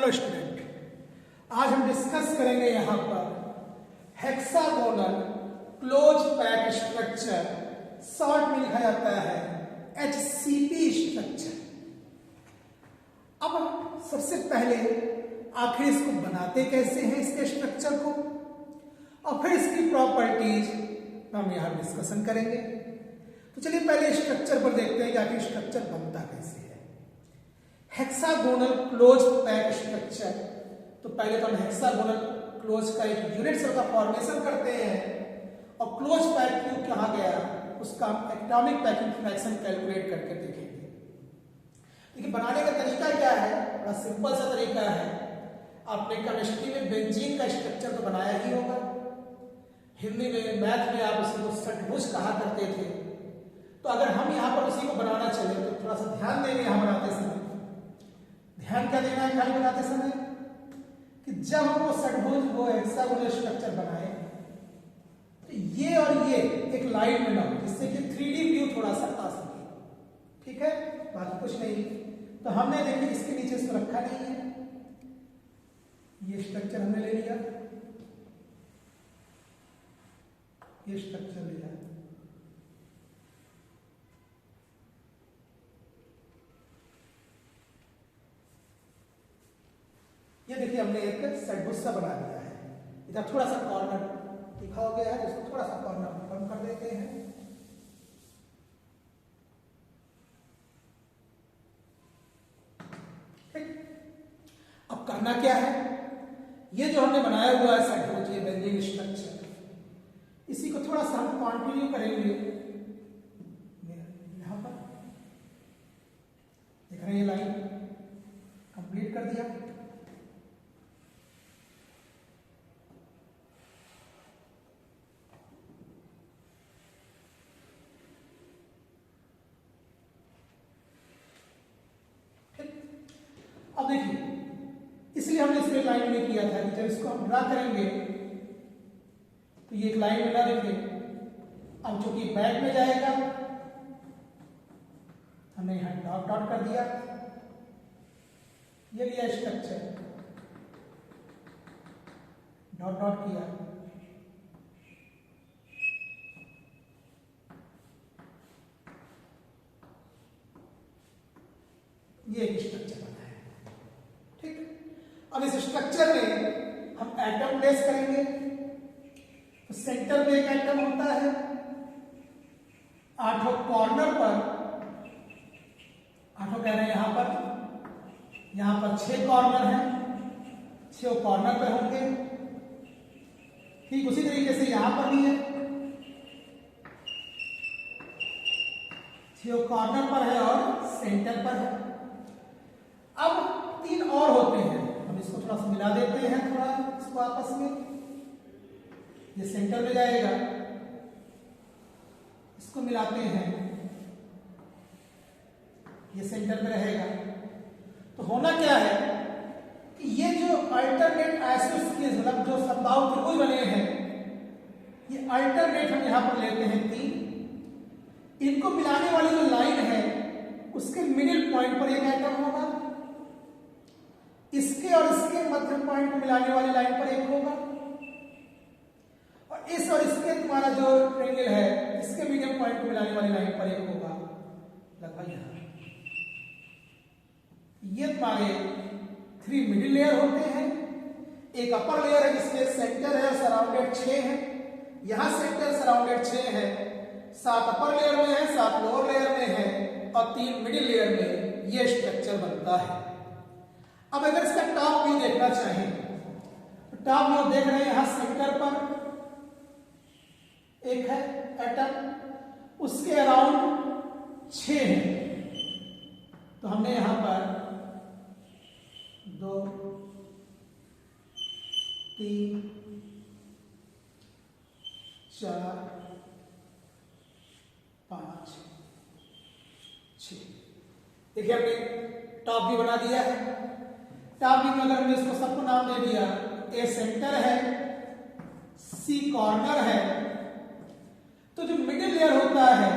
Hello student, आज हम discuss करेंगे यहाँ पर hexagonal close pack structure, short में लिखा जाता है HCP स्ट्रक्चर। अब सबसे पहले आखिर इसको बनाते कैसे हैं, इसके स्ट्रक्चर को, और फिर इसकी प्रॉपर्टीज हम यहाँ डिस्कशन करेंगे। तो चलिए पहले स्ट्रक्चर पर देखते हैं कि आखिर स्ट्रक्चर बनता कैसे है। हेक्सागोनल क्लोज पैक स्ट्रक्चर, तो पहले तो हम हेक्सागोनल क्लोज का एक यूनिट सेल का फॉर्मेशन करते हैं और क्लोज पैक क्यों कहा गया उसका एटॉमिक पैकिंग फ्रैक्शन कैलकुलेट करके देखेंगे। देखिए बनाने का तरीका क्या है, बड़ा सिंपल सा तरीका है। आपने केमिस्ट्री में बेंजीन का स्ट्रक्चर तो बनाया ही होगा, हिंदी में मैथ में आप उसी को षटभुज कहा करते थे। तो अगर हम यहाँ पर उसी को बनाना चले तो थोड़ा सा ध्यान देंगे यहाँ बनाते समय। ध्यान क्या देना है खाली बनाते समय कि जब हम वो षटभुज वो हेक्सागोनल स्ट्रक्चर बनाए तो ये और ये एक लाइन में ना हो, जिससे कि 3D व्यू थोड़ा सा आ सके। ठीक है, बाकी कुछ नहीं। तो हमने देखिए इसके नीचे इसको रखा नहीं है, ये स्ट्रक्चर हमने ले लिया, ये स्ट्रक्चर लिया, ये देखिए हमने एक षटभुज सा बना दिया है। इधर थोड़ा सा कॉर्नर दिखा हो गया है, इसको थोड़ा सा कॉर्नर कम कर देते हैं। ठीक, अब करना क्या है, ये जो हमने बनाया हुआ है षटभुज, ये बेंजीन स्ट्रक्चर, इसी को थोड़ा सा हम कंटिन्यू करेंगे। यहां पर देख रहे हैं, ये लाइन कंप्लीट कर दिया। अब देखिए इसलिए हमने इसमें लाइन में किया था कि जब इसको हम ड्रा करेंगे तो ये एक लाइन बना देखिए। अब चूंकि बैक में जाएगा हमने यहां डॉट डॉट कर दिया, ये लिया स्ट्रक्चर, डॉट डॉट किया, ये एक स्ट्रक्चर बना है। ठीक, अब इस स्ट्रक्चर में हम एटम प्लेस करेंगे। तो सेंटर में एक एटम होता है, 8 कॉर्नर पर, 8 कह रहे हैं यहां पर 6 कॉर्नर हैं, 6 कॉर्नर पे होंगे। ठीक उसी तरीके से यहां पर भी है, 6 कॉर्नर पर है और सेंटर पर है। अब 3 और होते हैं, हम इसको थोड़ा सा मिला देते हैं, थोड़ा इसको आपस में। ये सेंटर में जाएगा, इसको मिलाते हैं, ये सेंटर में रहेगा। तो होना क्या है कि ये जो अल्टरनेट आइसोस्केल्स मतलब जो समबाहु त्रिभुज बने हैं, ये अल्टरनेट हम यहां पर लेते हैं 3। इनको मिलाने वाली जो लाइन है उसके मिडिल पॉइंट पर एक एटम होगा, इसके और इसके मध्य पॉइंट को मिलाने वाली लाइन पर एक होगा, और इस और इसके तुम्हारा जो ट्रायंगल है इसके मीडियम पॉइंट को मिलाने वाली लाइन पर एक होगा, लगभग यहां। ये तुम्हारे 3 मिडिल लेयर होते हैं। एक अपर लेयर है जिसमें सेंटर है और सराउंडेड 6 है, यहां सेंटर सराउंडेड 6 है, 7 अपर लेयर में है, 7 लोअर लेयर में है और 3 मिडिल लेयर में ये स्ट्रक्चर बनता है। अब अगर इसका टॉप व्यू देखना चाहें तो टॉप व्यू देख रहे हैं, यहां सेंटर पर एक है एटम, उसके अराउंड 6 है। तो हमने यहां पर 2 3 4 5 6 देखिए हमने टॉप व्यू बना दिया है। टॉप व्यू में अगर हमने इसको सबको नाम दे दिया, ए सेंटर है, सी कॉर्नर है, तो जो मिडिल लेयर होता है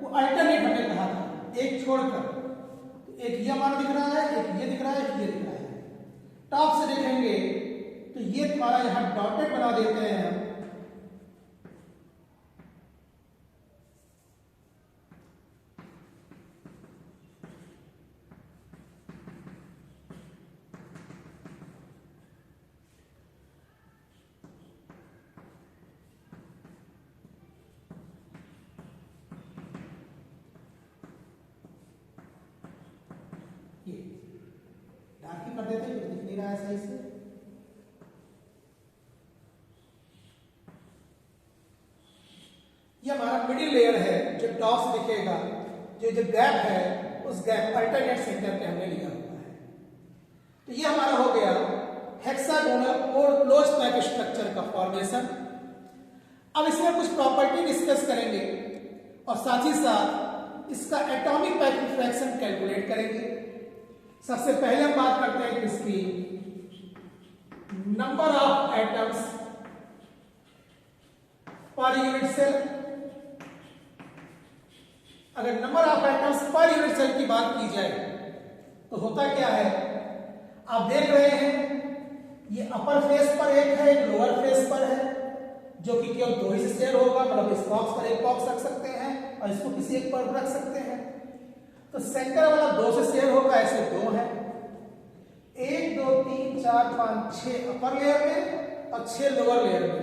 वो अल्टरनेट हमने कहा था, एक छोड़कर। तो एक ये हमारा दिख रहा है, एक ये दिख रहा है, एक ये दिख रहा है। टॉप से देखेंगे तो ये तुम्हारा यहां डॉटेड बना देते हैं हम। ये डार्क ही कर देते हैं, दिख नहीं रहा है सही से। ये हमारा मिडिल लेयर है जो टॉप से दिखेगा, जो गैप है उस गैप अल्टरनेट सेंटर पे हमने लिया हुआ है। तो ये हमारा हो गया हेक्सागोनल और क्लोज पैक स्ट्रक्चर का फॉर्मेशन। अब इसमें कुछ प्रॉपर्टी डिस्कस करेंगे और साथ ही साथ इसका एटॉमिक पैकिंग फ्रैक्शन कैलकुलेट करेंगे। सबसे पहले हम बात करते हैं किसकी, number of atoms per unit cell. अगर number of atoms per unit cell की बात की जाए तो होता क्या है, आप देख रहे हैं ये अपर फेस पर एक है, एक लोअर फेस पर है, जो कि केवल दो ही शेयर होगा, मतलब इस बॉक्स पर एक बॉक्स रख सकते हैं और इसको किसी एक पर रख सकते हैं। तो सेंटर वाला 2 से शेयर होगा, ऐसे 2 है, 1 2 3 4 5 6 अपर लेयर में और 6 लोअर लेयर में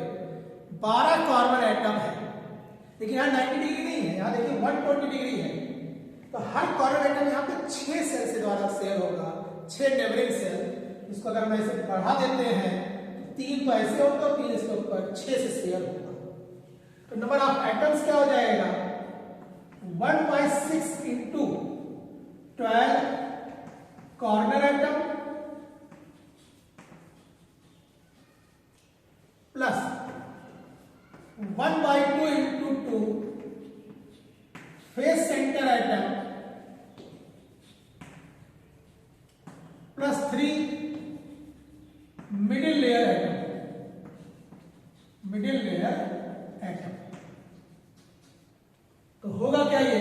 12 कॉमन एटम है। लेकिन यहाँ 90 डिग्री नहीं है, यहाँ देखिए 120 डिग्री है। तो हर कॉमन एटम यहाँ पे 6 सेल से द्वारा शेयर होगा, 6 नेबरिंग सेल। इसको अगर मैं इसे बढ़ा देते हैं तो 3 तो ऐसे होगा, 3 इसके ऊपर 6 से शेयर होगा। तो नंबर ऑफ एटम्स क्या हो जाएगा, 1/6 into 12 corner atom plus 1/2 into 2 face centre atom plus 3 middle layer atom, middle layer atom. तो होगा क्या ये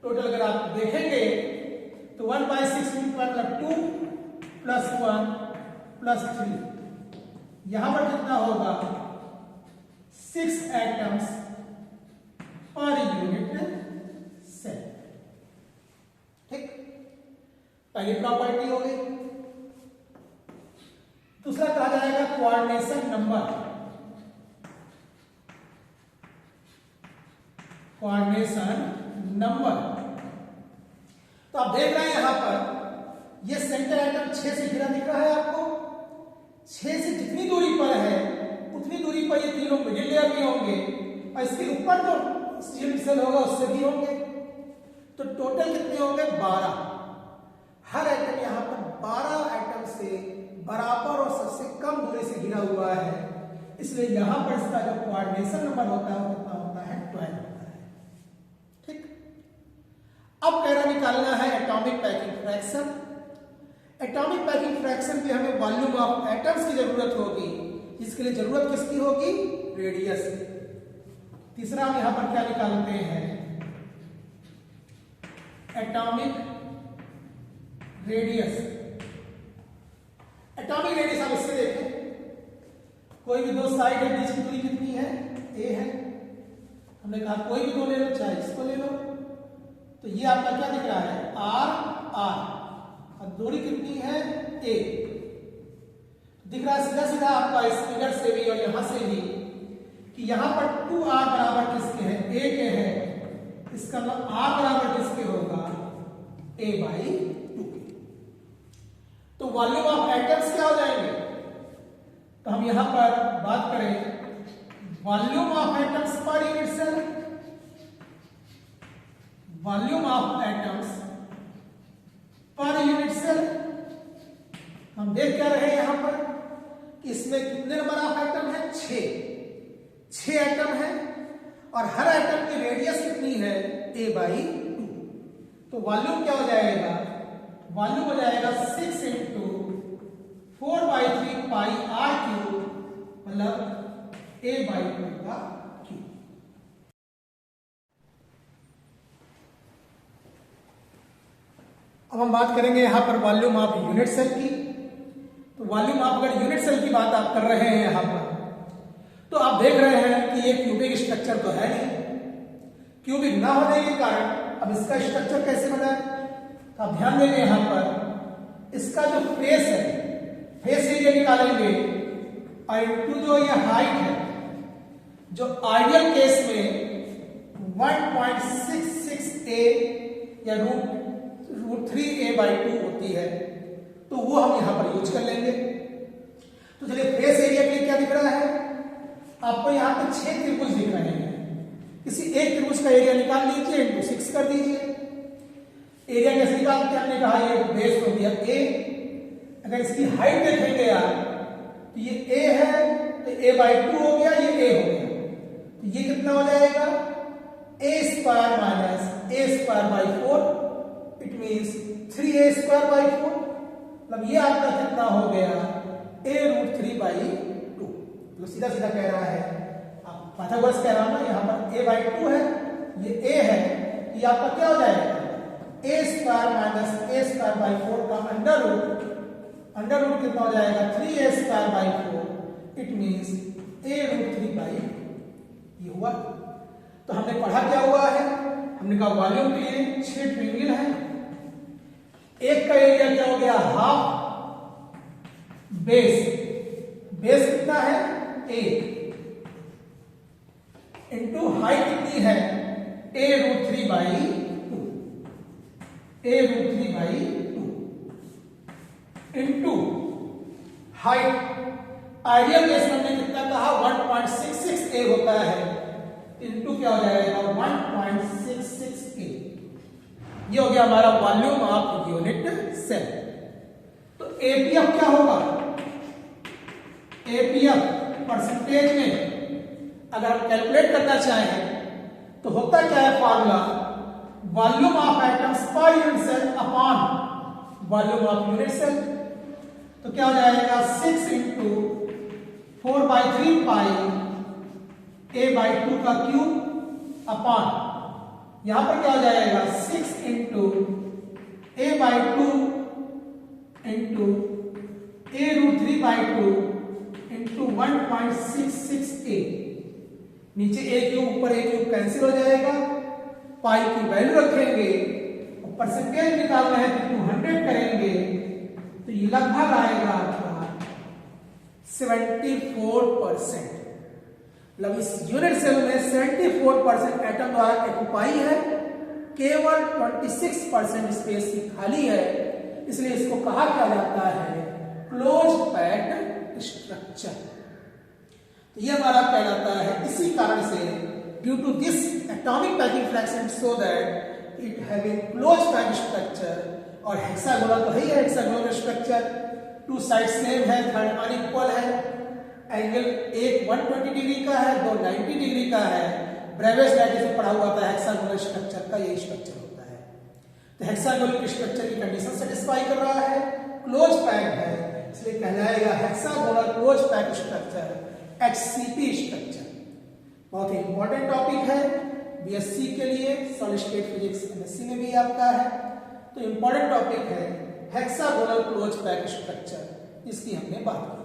टोटल अगर आप देखेंगे तो 1/6 मतलब 2 प्लस 1 प्लस 3, यहां पर कितना होगा 6 एटम्स पर यूनिट सेल। ठीक, पहली प्रॉपर्टी हो गई। दूसरा कहा जाएगा कोऑर्डिनेशन नंबर, कोऑर्डिनेशन नंबर। तो आप देख रहे हैं यहां पर ये सेंटर एटम 6 से घिरा दिख रहा है आपको। 6 से जितनी दूरी पर है उतनी दूरी पर ये तीनों मिडिल लेयर में होंगे और इसके ऊपर जो सेल होगा उससे भी होंगे। तो टोटल कितने होंगे 12। हर एटम यहां पर 12 एटम से बराबर और सबसे कम दूरी से घिरा हुआ है, इसलिए यहां पर इसका जो कोऑर्डिनेशन नंबर होता है वो कितना होता है 12 होता है। ठीक, अब कह रहा निकालना है atomic packing fraction. Atomic packing fraction पे हमें वॉल्यूम ऑफ एटम्स की जरूरत होगी, जिसके लिए जरूरत किसकी होगी, रेडियस। तीसरा हम यहां पर क्या निकालते हैं, एटॉमिक रेडियस। एटॉमिक रेडियस आप इससे देखें, कोई भी 2 साइड है, बीच की दूरी कितनी है, a है। हमने कहा कोई भी 2 ले लो, चाहे इसको ले लो। तो ये आपका क्या दिख रहा है r और दूरी कितनी है a। दिख रहा है सीधा सीधा आपका इस फिगर से भी और यहां से भी कि यहां पर 2r बराबर किसके है, a के है। इसका मतलब r बराबर किसके होगा, a/2 के। तो वॉल्यूम ऑफ एटम्स क्या हो जाएंगे, तो हम यहां पर बात करें volume of atoms per unit cell. Volume of atoms per unit cell, हम देख क्या रहे हैं यहां पर, इसमें कितने नंबर ऑफ एटम है, 6 एटम है और हर एटम की रेडियस कितनी है, a/2। तो वॉल्यूम क्या हो जाएगा, वॉल्यूम हो जाएगा 6 इंटू 4/3 पाई r3, मतलब a/2 का क्यूब। अब हम बात करेंगे यहां पर वॉल्यूम ऑफ यूनिट सेल की। वॉल्यूम आप अगर यूनिट सेल की बात आप कर रहे हैं यहां पर, तो आप देख रहे हैं कि ये क्यूबिक स्ट्रक्चर तो है नहीं। क्यूबिक ना होने के कारण अब इसका स्ट्रक्चर कैसे बना है, तो आप ध्यान देंगे यहां पर इसका जो फेस है, फेस एरिया निकालेंगे और इनटू जो ये हाइट है, जो आइडियल केस में 1.66a या रूट 3a/2 होती है, तो वो हम यहां पर यूज कर लेंगे। तो चलिए फेस एरिया के लिए क्या दिख रहा है, आपको यहां पे 6 त्रिभुज दिख रहे हैं। किसी एक त्रिभुज का एरिया निकाल लीजिए, इनटू 6 कर दीजिए। एरिया कैसे निकालते हैं, हमने कहा ये बेस हो गया a। अगर इसकी हाइट देखेंगे आप तो ये a है, तो a/2 हो गया, ये a हो गया, तो ये कितना हो जाएगा a² - a²/4, it means 3a²/4। मतलब ये आपका कितना हो गया a√3/2। तो सीधा सीधा कह रहा है, आप पाइथागोरस कह रहा हूं ना, यहां पर a/2 है, ये a है, ये आपका क्या हो जाएगा a² - a²/4 का अंडर रूट कितना हो जाएगा 3a²/4, इट मींस a√3/2। ये हुआ। तो हमने पढ़ा क्या हुआ है, हमने कहा वॉल्यूम के लिए 6 ट्रायंगल है, एक का एरिया क्या हो गया हाफ, बेस कितना है a, इंटू हाइट कितनी है a√3/2, into height ideal case में हमने कितना कहा 1.66a होता है, इंटू क्या हो जाएगा 1.66a। ये हो गया हमारा वॉल्यूम ऑफ यूनिट सेल। तो एपीएफ क्या होगा, एपीएफ परसेंटेज में अगर हम कैलकुलेट करना चाहें तो होता क्या है formula, volume of atoms per unit cell upon volume of unit cell. तो क्या हो जाएगा 6 × 4/3 पाई a/2 का क्यूब अपॉन, यहां पर क्या हो जाएगा 6 × a/2 × a√3/2 × 1.66a। नीचे a क्यूब ऊपर a क्यूब कैंसिल हो जाएगा, पाई की वैल्यू रखेंगे और परसेंटेज निकालना है तो 200 करेंगे, तो ये लगभग आएगा आपका 74%। मतलब इस यूनिट सेल में 74% एटम द्वारा ऑक्युपाई है, केवल 26% स्पेस की खाली है, इसलिए इसको कहा क्या जाता है क्लोज्ड पैक्ड स्ट्रक्चर। तो ये हमारा कहलाता है, इसी कारण से due to this atomic packing fraction so that it having closed packed structure. और हेक्सागोनल तो है ही है, hexagonal structure, two side same है, थर्ड अनइक्वल है, एंगल एक 120 डिग्री का है, दो 90 डिग्री का है। ब्रेवियस लैटिस में पढ़ा हुआ था हेक्सागोनल स्ट्रक्चर का यही स्ट्रक्चर होता है। तो हेक्सागोनल स्ट्रक्चर की कंडीशन सेटिस्फाई कर रहा है, क्लोज पैक्ड है, इसलिए कहलाएगा hexagonal close packed structure, HCP structure. बहुत ही इंपॉर्टेंट टॉपिक है बीएससी के लिए, सॉलिड स्टेट फिजिक्स एमएससी में भी आपका है। तो इंपॉर्टेंट टॉपिक है हेक्सागोनल क्लोज पैक्ड स्ट्रक्चर, इसकी हमने बात की।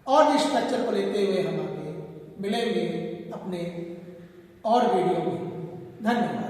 और इस स्ट्रक्चर को लेते हुए हम आगे मिलेंगे अपने और वीडियो में। धन्यवाद।